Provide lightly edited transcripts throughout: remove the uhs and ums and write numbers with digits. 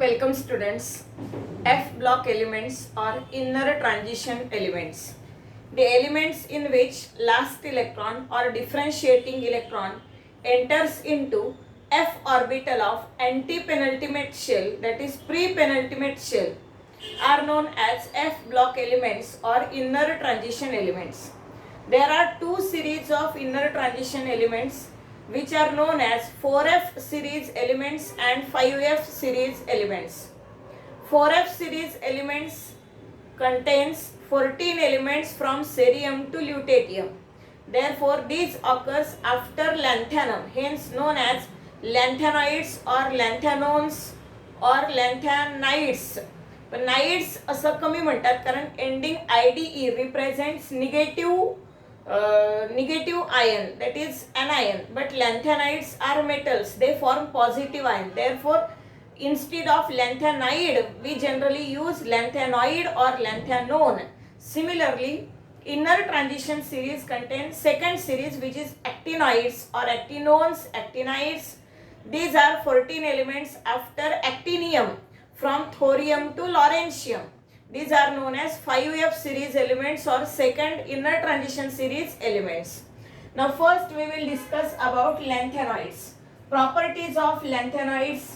Welcome students. F block elements are inner transition elements. The elements in which last electron or differentiating electron enters into F orbital of anti-penultimate shell, that is pre-penultimate shell, are known as F block elements or inner transition elements. There are two series of inner transition elements which are known as 4F series elements and 5F series elements. 4F series elements contains 14 elements from cerium to lutetium. Therefore, these occurs after lanthanum, hence known as lanthanoids or lanthanones or lanthanides. पण नाइड्स असं कमी म्हणतात कारण ending IDE represents negative ion, that is anion, but lanthanides are metals, they form positive ion. Therefore, instead of lanthanide we generally use lanthanoid or lanthanone. Similarly, inner transition series contains second series which is actinoids or actinones, actinides. These are 14 elements after actinium from thorium to lawrencium. These are known as 5F series elements or second inner transition series elements. Now first we will discuss about lanthanoids. Properties of lanthanoids.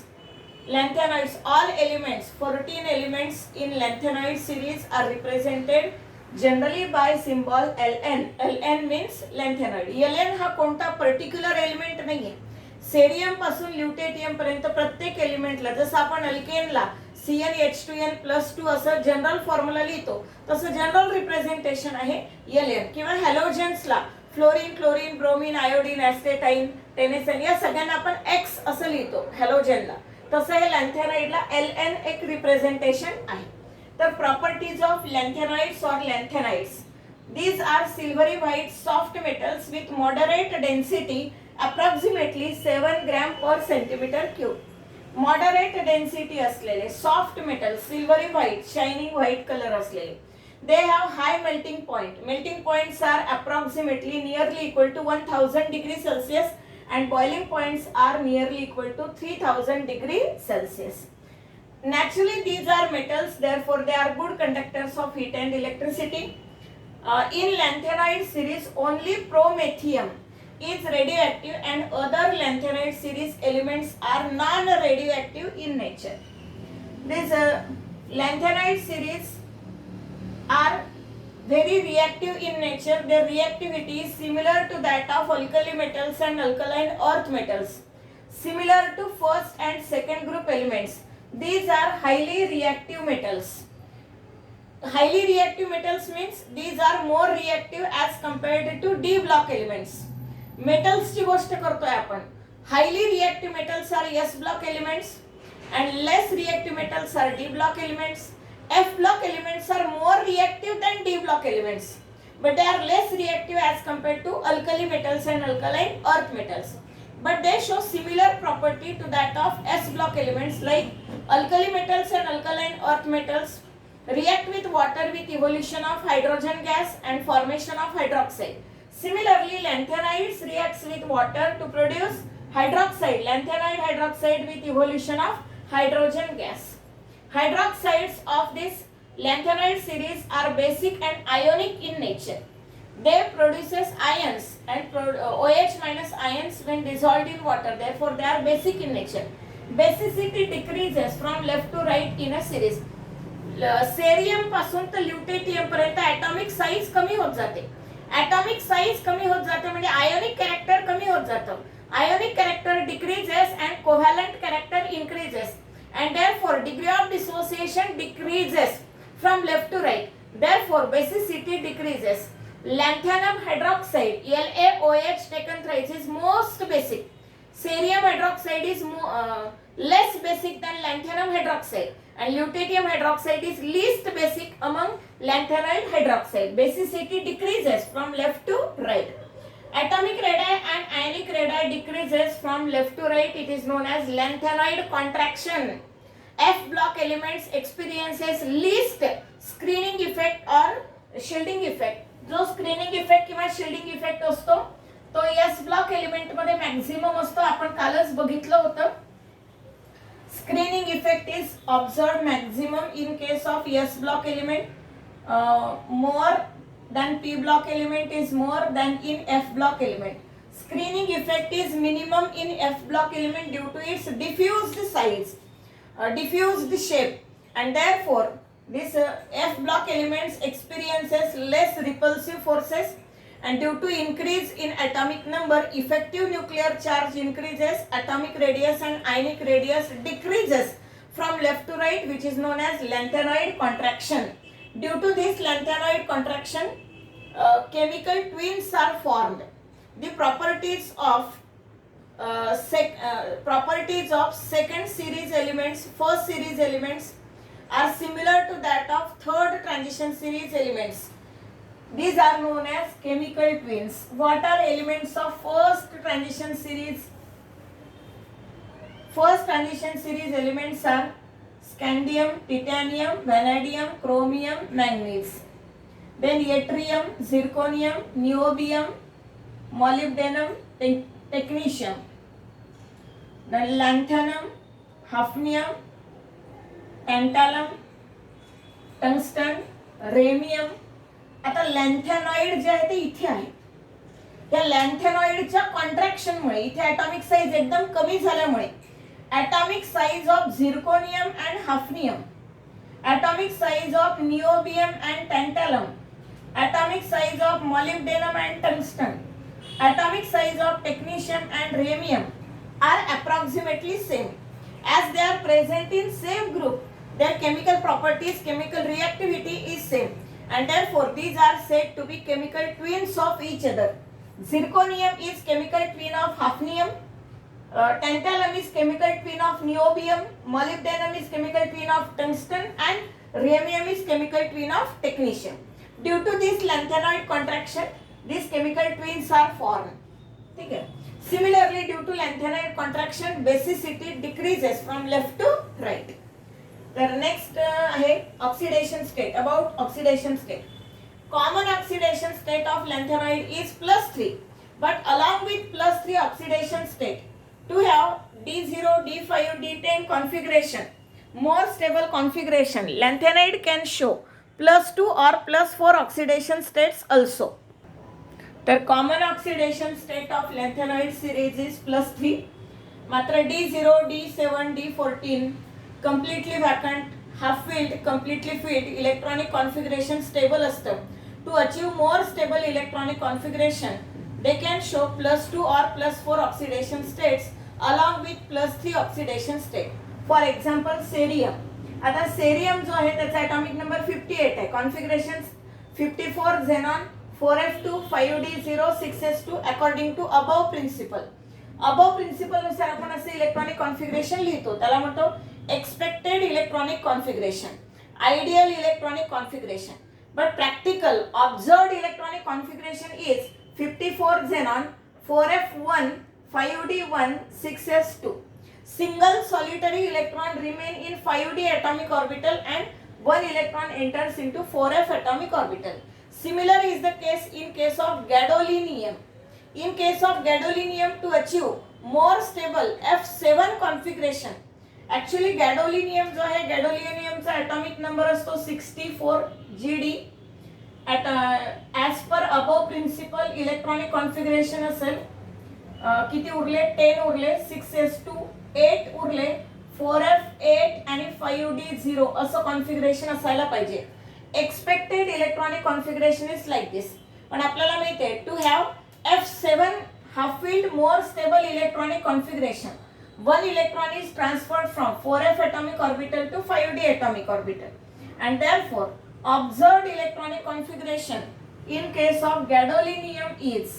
Lanthanoids, all elements, 14 elements in lanthanoid series are represented generally by symbol Ln. Ln means lanthanoid. Ln हा कोणता particular element नाहीये. Cerium पासून ल्युटेटियम पर्यंत प्रत्येक एलिमेंटला जसं आपण अल्केनला CnH2n+2 असं general formula लिहितो तसं जनरल रिप्रेझेंटेशन आहे Ln. किंवा हॅलोजन्सला फ्लोरीन, क्लोरीन, ब्रोमीन, आयोडीन, ॲस्टेटाईन, टेनेसन या सगळ्यांना आपण X असं लिहितो हॅलोजनला. तसं हे लॅन्थॅनाइडला Ln एक रिप्रेझेंटेशन आहे. तर प्रॉपर्टीज ऑफ लॅन्थॅनाइड्स और लॅन्थॅनाइड्स. These are silvery white soft metals with moderate density approximately 7 gram per centimeter cube. Moderate density असलेले soft metal silvery white shining white colour असलेले. They have high melting point. Melting points are approximately nearly equal to 1000 degrees Celsius and boiling points are nearly equal to 3000 degrees Celsius. Naturally these are metals, therefore they are good conductors of heat and electricity. In lanthanoid series only promethium is radioactive and other lanthanoid series elements are non-radioactive in nature. These lanthanoid series are very reactive in nature. Their reactivity is similar to that of alkali metals and alkaline earth metals. Similar to first and second group elements. These are highly reactive metals. Highly reactive metals means these are more reactive as compared to D block elements. Metals ची गोष्ट करतोय आपण. Highly reactive metals are S block elements and less reactive metals are D block elements. F block elements are more reactive than D block elements, but they are less reactive as compared to alkali metals and alkaline earth metals. But they show similar property to that of S block elements, like alkali metals and alkaline earth metals react with water with evolution of hydrogen gas and formation of hydroxide. Similarly, lanthanides reacts with water to produce hydroxide, lanthanide hydroxide with evolution of hydrogen gas. Hydroxides of this lanthanide series are basic and ionic in nature. They produces ions and OH minus ions when dissolved in water. Therefore, they are basic in nature. Basicity decreases from left to right in a series. Cerium पासून तर ल्युटेटियम पर्यंत atomic size कमी होत जाते. Atomic size कमी होत जाते म्हणजे आयोनिक कॅरेक्टर कमी होत जातं. Ionic character decreases and covalent character increases and therefore degree of dissociation decreases from left to right. Therefore basicity decreases. Lanthanum hydroxide LaOH taken thrice is most basic. Cerium hydroxide is less basic than lanthanum hydroxide and lutetium hydroxide is least basic among lanthanoid hydroxide. Basicity decreases from left to right. Atomic radii and ionic radii decreases from left to right. It is known as lanthanoid contraction. F block elements experiences least screening effect or shielding effect. जो screening effect किंवा shielding effect असतो तो S block element मध्ये maximum असतो. आपण कालच बघितलं होतं. Screening effect is observed maximum in case of S block element, more than P block element is more than in F block element. Screening effect is minimum in F block element due to its diffused size, diffused shape, and therefore this F block elements experiences less repulsive forces, and due to increase in atomic number, effective nuclear charge increases, atomic radius and ionic radius decreases from left to right, which is known as lanthanoid contraction. Due to this lanthanoid contraction, chemical twins are formed. The properties of second series elements, first series elements are similar to that of third transition series elements. These are known as chemical twins. What are elements of first transition series? First transition series elements are scandium, titanium, vanadium, chromium, manganese. Then yttrium, zirconium, niobium, molybdenum, technetium. Then lanthanum, hafnium, tantalum, tungsten, rhenium. आता लॅन्थेनॉइड जे आहे ते इथे आहे. या लॅन्थेनॉइडच्या कॉन्ट्रॅक्शनमुळे इथे atomic size एकदम कमी झाल्यामुळे atomic size of zirconium and hafnium, atomic size of niobium and tantalum, atomic size of molybdenum and tungsten, atomic size of technetium and rhenium are approximately same. As they are present in same group, their chemical properties, chemical reactivity is same, and therefore these are said to be chemical twins of each other. Zirconium is chemical twin of hafnium, tantalum is chemical twin of niobium, molybdenum is chemical twin of tungsten, and rhenium is chemical twin of technetium. Due to this lanthanoid contraction, these chemical twins are formed. ठीक है. Similarly, due to lanthanoid contraction, basicity decreases from left to right. The next आहे oxidation state. About oxidation state, common oxidation state of lanthanoid is +3, but along with +3 oxidation state, to have D0, D5, D10 configuration, more stable configuration, lanthanoid can show +2 or +4 oxidation states also. The common oxidation state of lanthanoid series is +3. मात्र D0, D7, D14 completely vacant, half filled, completely filled, electronic configuration stable असतं. To achieve more stable electronic configuration, they can show +2 or +4 oxidation states along with +3 oxidation state. For example, cerium. आता cerium जो आहे त्याचा atomic number 58 आहे. Configurations 54 xenon, 4f2, 5d0, 6s2 according to above principle. Above principle नुसार आपण असे electronic configuration लिहितो. त्याला म्हणतो expected electronic configuration, ideal electronic configuration. But practical observed electronic configuration is 54 xenon, 4f1, 5d1, 6s2. Single solitary electron remain in 5d atomic orbital and one electron enters into 4f atomic orbital. Similar is the case in case of gadolinium. In case of gadolinium, to achieve more stable F7 configuration, actually gadolinium जो आहे gadoliniumचा atomic number असतो 64 GD. As per above principle electronic configuration असेल किती उरले 10 उरले, 6s2 8 उरले, 4f8 आणि 5d0 असं कॉन्फिगरेशन असायला पाहिजे. Expected electronic configuration is like this. पण आपल्याला माहिती आहे to have F7 half filled more stable electronic configuration, one electron is transferred from 4f atomic orbital to 5d atomic orbital, and therefore observed electronic configuration in case of gadolinium is,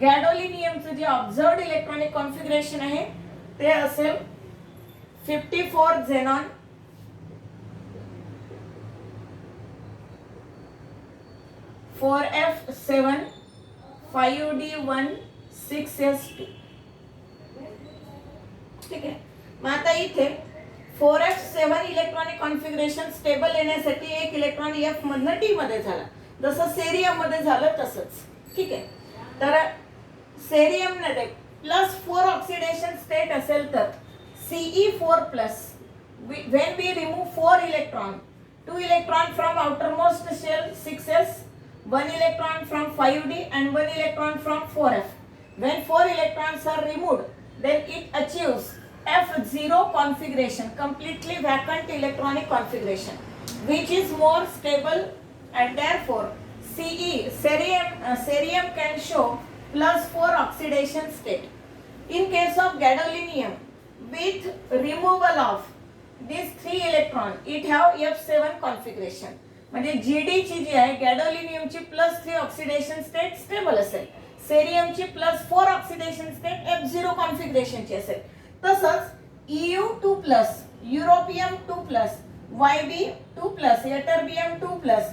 gadoliniumचं J observed electronic configuration आहे ते असेल 54 xenon, 4f7, 5d1, 6s2. ठीक आहे. मग आता इथे 4f7 electronic configuration stable येण्यासाठी एक electron F मधनं डी मध्ये झाला, जसं सेरियम मध्ये झालं तसंच. ठीक आहे. तर सेरियम मध्ये +4 ऑक्सिडेशन स्टेट असेल तर Ce4+, when we remove 4 electron, 2 electron from outermost shell 6s, 1 electron from 5d and 1 electron from 4f. When 4 electrons are removed, then it achieves F0 configuration, completely vacant electronic configuration, which is more stable, and therefore cerium can show +4 oxidation state. In case of gadolinium, with removal of these 3 electron, it have F7 configuration. म्हणजे GD ची जी आहे गॅडोलिनियम ची +3 oxidation state stable असेल, cerium ची +4 oxidation state F0 configuration ची असेल. तसंच EU2+, युरोपियम 2+, YB2+, ytterbium 2+,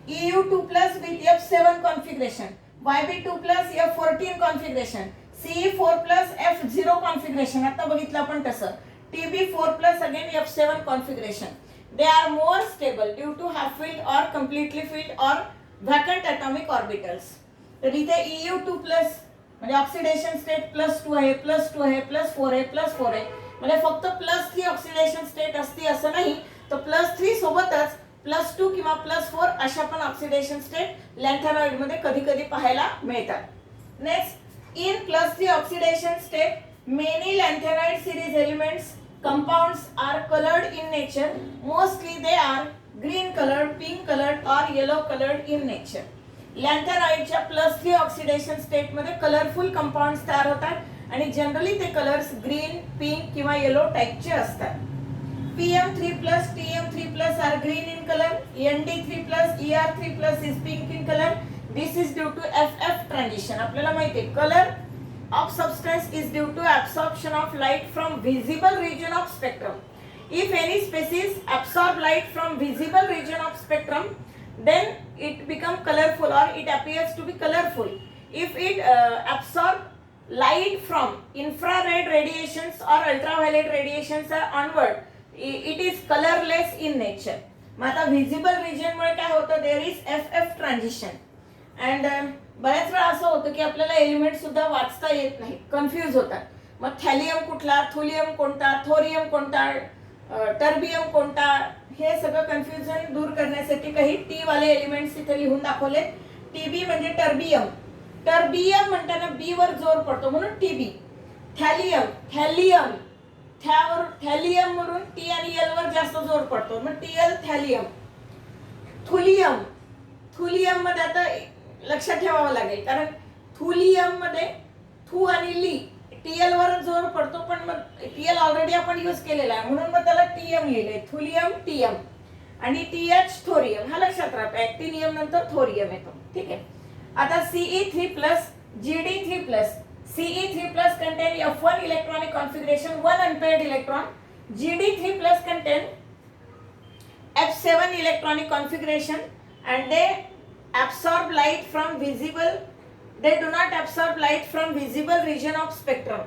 EU2+ with F7 configuration, YB2+ F14 configuration, CE4+ F0 configuration. आता बघितलं आपण तसं TB4+ again F7 configuration. They are more stable due to half filled or completely filled or vacant atomic orbitals. तर इथे EU2+ म्हणजे oxidation state +2 आहे, +2 आहे, +4 आहे, +4 आहे. म्हणजे फक्त +3 ऑक्सिडेशन स्टेट असते असं नाही, तर +3 सोबतच +2 किंवा +4 अशा पण ऑक्सिडेशन स्टेट लॅन्थेनॉइड मध्ये कधी कधी पाहायला मिळतात. Next, in +3 oxidation state, many lanthanide series elements compounds are colored in nature. Mostly they are green colored, pink colored or yellow colored in nature. लॅन्थेनॉइडच्या +3 oxidation state मध्ये कलरफुल कंपाऊंड्स तयार होतात आणि generally ते कलर्स ग्रीन, पिंक किंवा yellow टाइपचे असतात. PM3+, TM3+ are green in color, ND3+, ER3+ is pink in color. This is due to FF transition. आपल्याला माहिती आहे color of substance is due to absorption of light from visible region of spectrum. If any species absorb light from visible region of spectrum, then it become colorful or it appears to be colorful. If it absorb light from infrared radiations or ultraviolet radiations onward, it is colorless in nature. मग आता visible region मुळे काय होतं, there is FF transition. And बऱ्याच वेळा असं होतं की आपल्याला element सुद्धा वाचता येत नाही, कन्फ्यूज होतात. मग थॅलियम कुठला, थुलियम कोणता, थोरियम कोणता, टर्बियम कोणता, हे सगळं कन्फ्युजन दूर करण्यासाठी काही टी वाले एलिमेंट्स इथे लिहून दाखवले. टीबी म्हणजे टर्बियम. टर्बियम म्हणताना बी वर जोर पडतो म्हणून टीबी. थॅलियम, थॅलियम, थॅलियम वरून टी आणि एल वर जास्त जोर पडतो मग टीएल थॅलियम. थुलियम, थुलियम मध्ये आता लक्षात ठेवावं लागेल कारण थुलियम मध्ये थू आणि ली टीएल वर जोर पडतो, पण मग टीएल ऑलरेडी आपण यूज केलेला आहे म्हणून मग त्याला टीएम लिहिलंय. थुलियम टीएम आणि टीएच थोरियम, हा लक्षात राहतो. ऍक्टिनियम नंतर थोरियम येतो. ठीक आहे. आता CE3+, GD3+, CE3+ contain F1 electronic configuration, 1 unpaired electron. GD3+ contain F7 electronic configuration and they absorb light from visible, they do not absorb light from visible region of spectrum.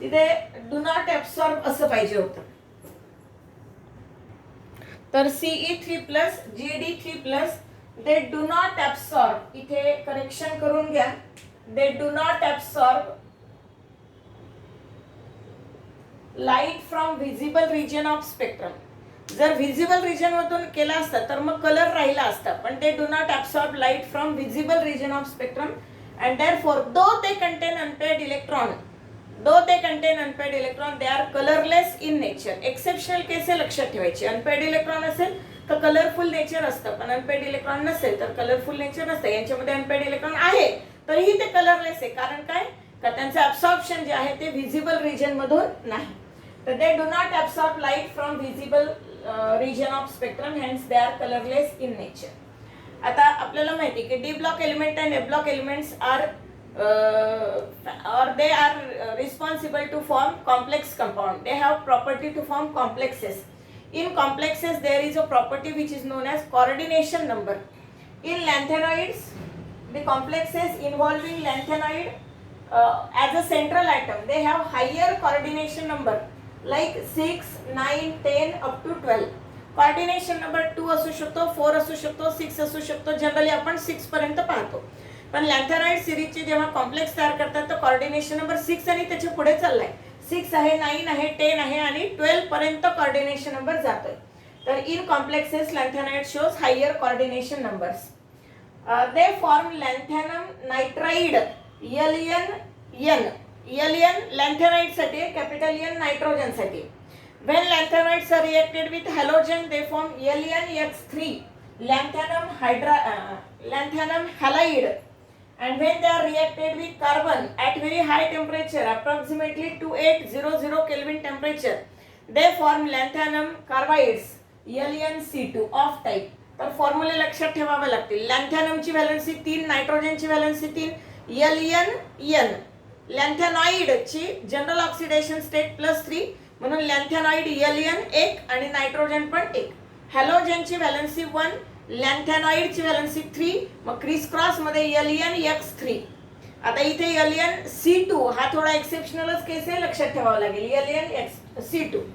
तिथे do not absorb असं पाहिजे होतं. तर CE3+, GD3+, they do not absorb, इथे correction करून घ्या, they do not absorb light from visible region of spectrum. जर visible region मधून केला असता तर मग कलर राहिला असता, पण ते do not absorb light from visible region of spectrum and therefore though they contain unpaired electron, they are colourless in nature. Exceptional case लक्षात ठेवायची. अनपेड इलेक्ट्रॉन असेल तर कलरफुल नेचर असतं, पण अनपेड इलेक्ट्रॉन नसेल तर कलरफुल नेचर नसतं. यांच्यामध्ये अनपेड इलेक्ट्रॉन आहे तरीही ते कलरलेस आहे. कारण काय, का त्यांचं ऍब्सॉर्प्शन जे आहे ते व्हिजिबल रिजन मधून नाही. तर they do not absorb light from visible region of spectrum, hence they are colorless in nature. आता आपल्याला माहिती की D block element and F block elements are they are responsible to form complex compound. They have property to form complexes. In complexes there is a property which is known as coordination number. In lanthanoids, the complexes involving lanthanoid as a central atom, they have higher coordination number like 6, 9, 10 up to 12. Coordination number 2 असू शकतो, 4 असू शकतो, 6 असू शकतो. Generally आपण 6 पर्यंत पाहतो. पण लॅन्थेनॉइड सिरीजचे जेव्हा कॉम्प्लेक्स तयार करतात तर कोऑर्डिनेशन नंबर 6 आणि त्याच्या पुढे चाललाय. 6 आहे, 9 आहे, 10 आहे आणि 12 पर्यंत कोऑर्डिनेशन नंबर जातोय. तर in complexes lanthanide shows higher coordination numbers. They form lanthanum nitride LN. LN lanthanide साठी, कॅपिटल N नायट्रोजन साठी. When lanthanides are reacted with halogen, they form LnX3, lanthanum halide. And when they are reacted with carbon at very high temperature, approximately 2800 Kelvin temperature, they form lanthanum carbides, LnC2 of type. तर फॉर्म्युले लक्षात ठेवावे लागतील. लॅन्थॅनमची valency 3, नायट्रोजनची valency 3, LnN. लॅन्थॅनॉइडची general oxidation state +3, म्हणून lanthanoid LN 1 आणि nitrogen पण 1. हॅलोजनची व्हॅलन्सी 1, लॅन्थॅनॉइडची व्हॅलन्सी 3, मग क्रिस क्रॉस मध्ये LnX3. आता इथे LnC2 हा थोडा एक्सेप्शनलच केस आहे, लक्षात ठेवावा लागेल. LnC2.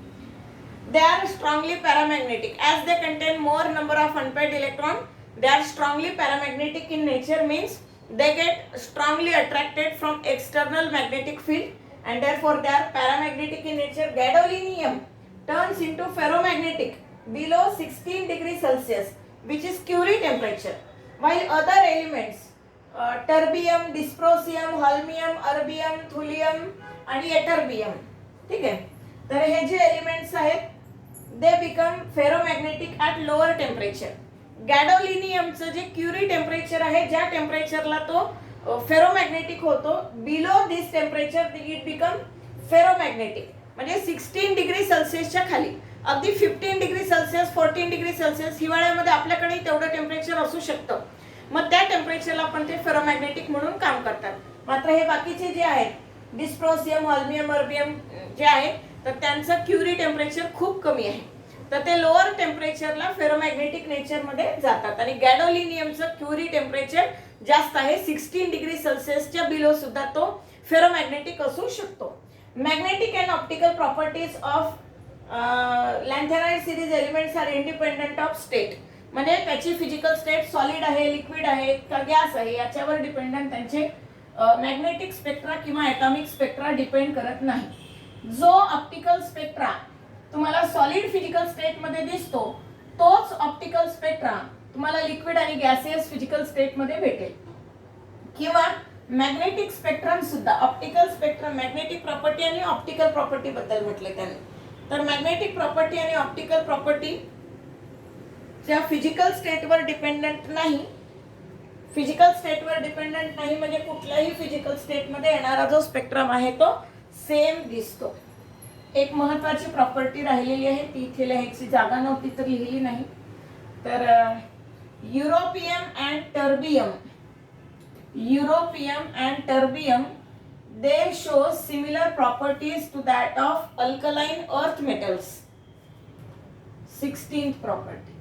They are strongly paramagnetic as they contain more number of unpaired electron. They are strongly paramagnetic in nature, means they get strongly attracted from external magnetic field and therefore they are paramagnetic in nature. Gadolinium turns into ferromagnetic below 16 degrees Celsius, which is Curie temperature, while other elements terbium, dysprosium, holmium, erbium, thulium आणि ytterbium, ठीक आहे. तर हे जे elements आहेत they become ferromagnetic at lower temperature. गॅडोलिनियमचं जे Curie temperature आहे, ज्या टेम्परेचरला तो फेरोमॅग्नेटिक होतो, below this temperature it become ferromagnetic. म्हणजे 16 डिग्री सेल्सिअसच्या खाली, अगदी 15 डिग्री सेल्सिअस, 14 डिग्री सेल्सिअस हिवाळ्यामध्ये आपल्याकडे तेवढं टेम्परेचर असू शकतं. मग त्या टेम्परेचरला पण ते फेरोमॅग्नेटिक म्हणून काम करतात. मात्र हे बाकीचे जे आहेत डिस्प्रोसियम, हॉल्मियम, अर्बियम जे आहे, तर त्यांचं क्युरी टेम्परेचर खूप कमी आहे, तर ते लोअर टेम्परेचरला फेरोमॅग्नेटिक नेचरमध्ये जातात. आणि गॅडोलिनियमचं क्युरी टेम्परेचर जास्त आहे, 16 डिग्री सेल्सिअसच्या बिलो सुद्धा तो फेरोमॅग्नेटिक असू शकतो. Magnetic and optical properties of lanthanide series elements are independent of state. म्हणजे त्याची फिजिकल स्टेट सॉलिड आहे, लिक्विड आहे का गॅस आहे याच्यावर डिपेंडंट त्यांचे मॅग्नेटिक स्पेक्ट्रा किंवा ॲटॉमिक स्पेक्ट्रा डिपेंड करत नाही. जो ऑप्टिकल स्पेक्ट्रा तुम्हाला सॉलिड फिजिकल स्टेट मध्ये दिसतो, तोच ऑप्टिकल स्पेक्ट्रा तुम्हाला लिक्विड आणि गॅसियस फिजिकल स्टेट मध्ये भेटेल. किंवा मॅग्नेटिक स्पेक्ट्रम सुद्धा, ऑप्टिकल स्पेक्ट्रम, मॅग्नेटिक प्रॉपर्टी आणि ऑप्टिकल प्रॉपर्टी बद्दल म्हटले त्याने. तर मॅग्नेटिक प्रॉपर्टी आणि ऑप्टिकल प्रॉपर्टी त्या फिजिकल स्टेटवर डिपेंडंट नाही. फिजिकल स्टेटवर डिपेंडंट नाही म्हणजे कुठल्याही फिजिकल स्टेटमध्ये येणारा जो स्पेक्ट्रम आहे तो सेम दिसतो. एक महत्वाची प्रॉपर्टी राहिलेली आहे, ती इथे लिहायची जागा नव्हती तर लिहिली नाही. तर europium and terbium they show similar properties to that of alkaline earth metals. 16th property.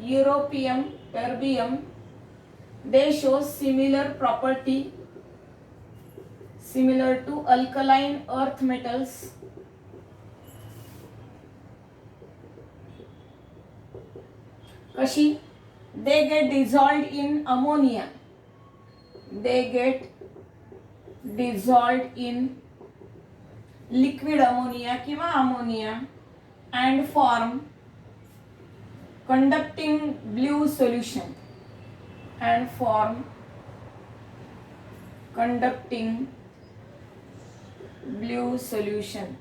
Europium, terbium, they show similar property similar to alkaline earth metals. कशी? They get dissolved in ammonia. They get dissolved in liquid ammonia किंवा ammonia and form conducting blue solution and form conducting blue solution.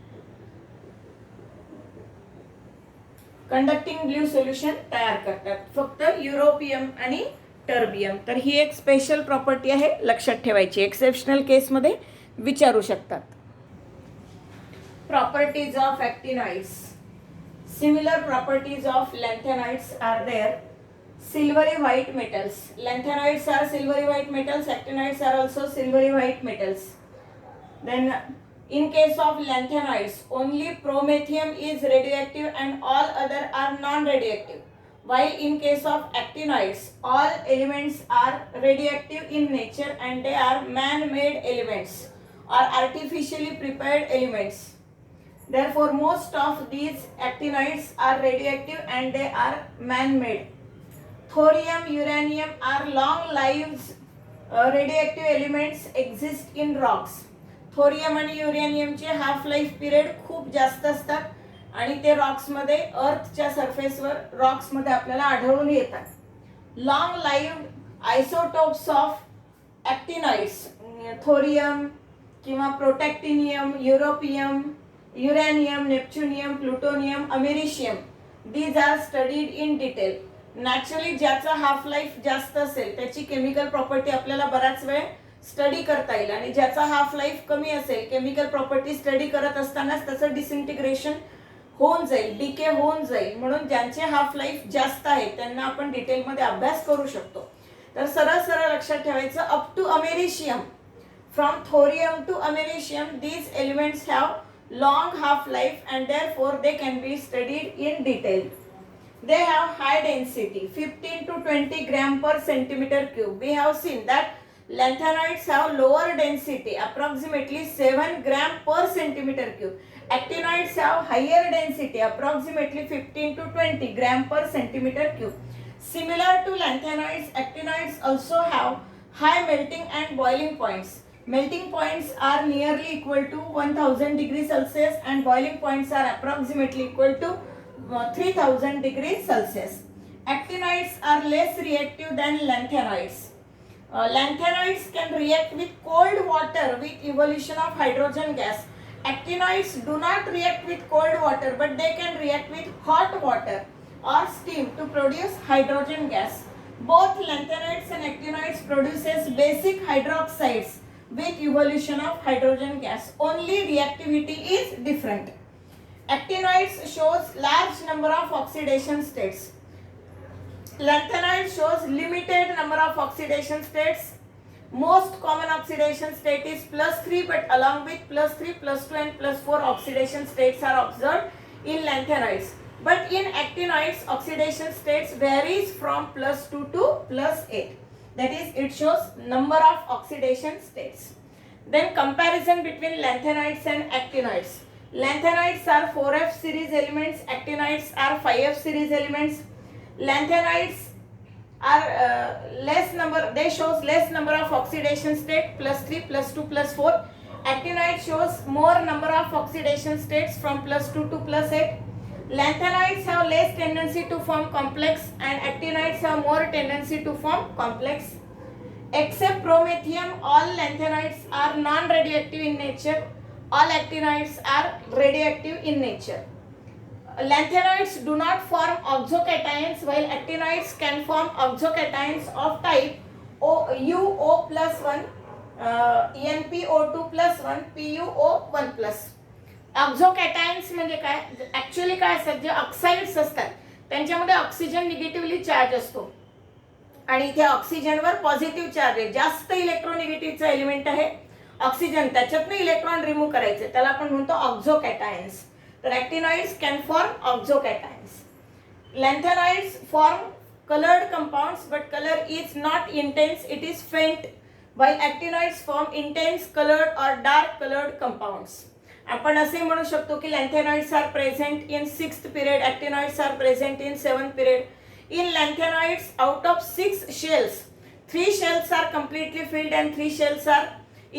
Conducting blue solution तयार करतात फक्त युरोपियम आणि terbium. तर ही एक special property आहे, लक्षात ठेवायची, एक्सेप्शनल केसमध्ये विचारू शकतात. Properties of actinoids. Similar properties of lanthanides are there. Silvery white metals. Lanthanides are silvery white metals. Actinides are also silvery white metals. Then, in case of lanthanides, only promethium is radioactive and all other are non-radioactive. While in case of actinoids, all elements are radioactive in nature and they are man-made elements or artificially prepared elements. Therefore, most of these actinides are radioactive and they are man-made. Thorium, uranium are long-lived radioactive elements exist in rocks. Thorium आणि युरेनियमचे half life period खूप जास्त असतात आणि ते रॉक्समध्ये अर्थच्या सरफेसवर रॉक्समध्ये आपल्याला आढळून येतात. Long lived isotopes of actinides, thorium किंवा protactinium, europium, uranium, neptunium, plutonium, americium, these are studied in detail. Naturally ज्याचा हाफ लाईफ जास्त असेल त्याची केमिकल प्रॉपर्टी आपल्याला बराच वेळ स्टडी करता येईल आणि ज्याचा हाफ लाईफ कमी असेल केमिकल प्रॉपर्टी स्टडी करत असतानाच त्याचं डिसइंटिग्रेशन होऊन जाईल, डीके होऊन जाईल. म्हणून ज्यांचे हाफ लाईफ जास्त आहे त्यांना आपण डिटेलमध्ये अभ्यास करू शकतो. तर सरळ सरळ लक्षात ठेवायचं, up to americium, from thorium to americium, these elements have long half life and therefore they can be studied in detail. They have high density, 15 to 20 gram per centimeter cube. We have seen that lanthanides have lower density, approximately 7 gram per centimeter cube. Actinides have higher density, approximately 15 to 20 gram per centimeter cube. Similar to lanthanides, actinides also have high melting and boiling points. Melting points are nearly equal to 1000 degrees Celsius and boiling points are approximately equal to 3000 degrees Celsius. Actinides are less reactive than lanthanides. Lanthanides can react with cold water with evolution of hydrogen gas. Actinides do not react with cold water but they can react with hot water or steam to produce hydrogen gas. Both lanthanides and actinides produces basic hydroxides with evolution of hydrogen gas. Only reactivity is different. Actinides shows large number of oxidation states. Lanthanide shows limited number of oxidation states. Most common oxidation state is +3, but along with +3, +2 and +4 oxidation states are observed in lanthanides. But in actinides, oxidation states varies from +2 to +8. That is, it shows number of oxidation states. Then comparison between lanthanides and actinides. Lanthanides are 4f series elements, actinides are 5f series elements. Lanthanides are they shows less number of oxidation state, +3, +2, +4. Actinide shows more number of oxidation states from +2 to +8. Lanthanides have less tendency to form complex and actinides have more tendency to form complex. Except promethium, all lanthanides are non-radioactive in nature. All actinides are radioactive in nature. Lanthanides do not form oxocations while actinides can form oxocations of type UO+1, NPO2+1, PuO1+. ऑक्झोकॅटायन्स म्हणजे काय, actually काय असतात, जे oxides असतात त्यांच्यामध्ये oxygen negatively charge असतो आणि इथे ऑक्सिजनवर positive charge आहे. जास्त इलेक्ट्रोनिगेटिव्हचा एलिमेंट आहे ऑक्सिजन, त्याच्यातनं इलेक्ट्रॉन रिमूव्ह करायचे, त्याला आपण म्हणतो ऑक्झोकॅटायन्स. तर actinoids can form oxocations. Lanthanoids form colored compounds but color is not intense, it is faint, while actinoids form intense colored or dark colored compounds. आपण असे म्हणू शकतो की lanthanoids are present in 6th period, actinoids are present in 7th period. In lanthanoids, out of 6 shells, 3 shells are completely filled and 3 shells are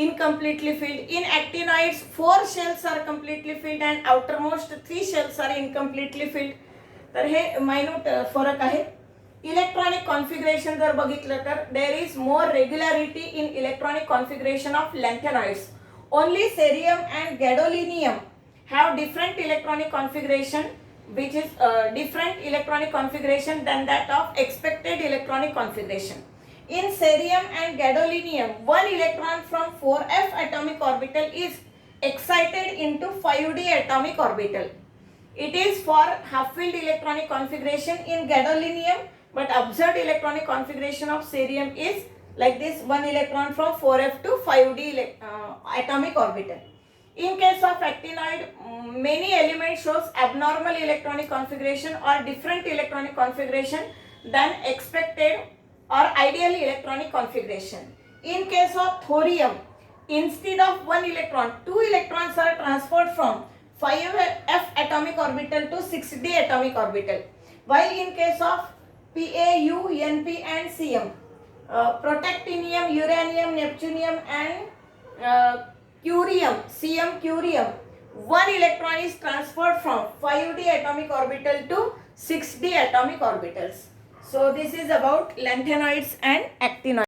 incompletely filled. In actinoids, 4 shells are completely filled and outermost 3 shells are incompletely filled. तर हे minute फरक आहे. Electronic configuration जर बघितलं तर there is more regularity in electronic configuration of lanthanoids. Only cerium and gadolinium have different electronic configuration, which is different electronic configuration than that of expected electronic configuration. In cerium and gadolinium, one electron from 4f atomic orbital is excited into 5d atomic orbital. It is for half-filled electronic configuration in gadolinium, but observed electronic configuration of cerium is like this: one electron from 4f to 5d atomic orbital. In case of actinoid, many elements shows abnormal electronic configuration or different electronic configuration than expected or ideal electronic configuration. In case of thorium, instead of one electron, 2 electrons are transferred from 5f atomic orbital to 6d atomic orbital. While in case of PaU, Np and Cm, protactinium, uranium, neptunium and curium, Cm curium, one electron is transferred from 5d atomic orbital to 6d atomic orbitals. So this is about lanthanoids and actinoids.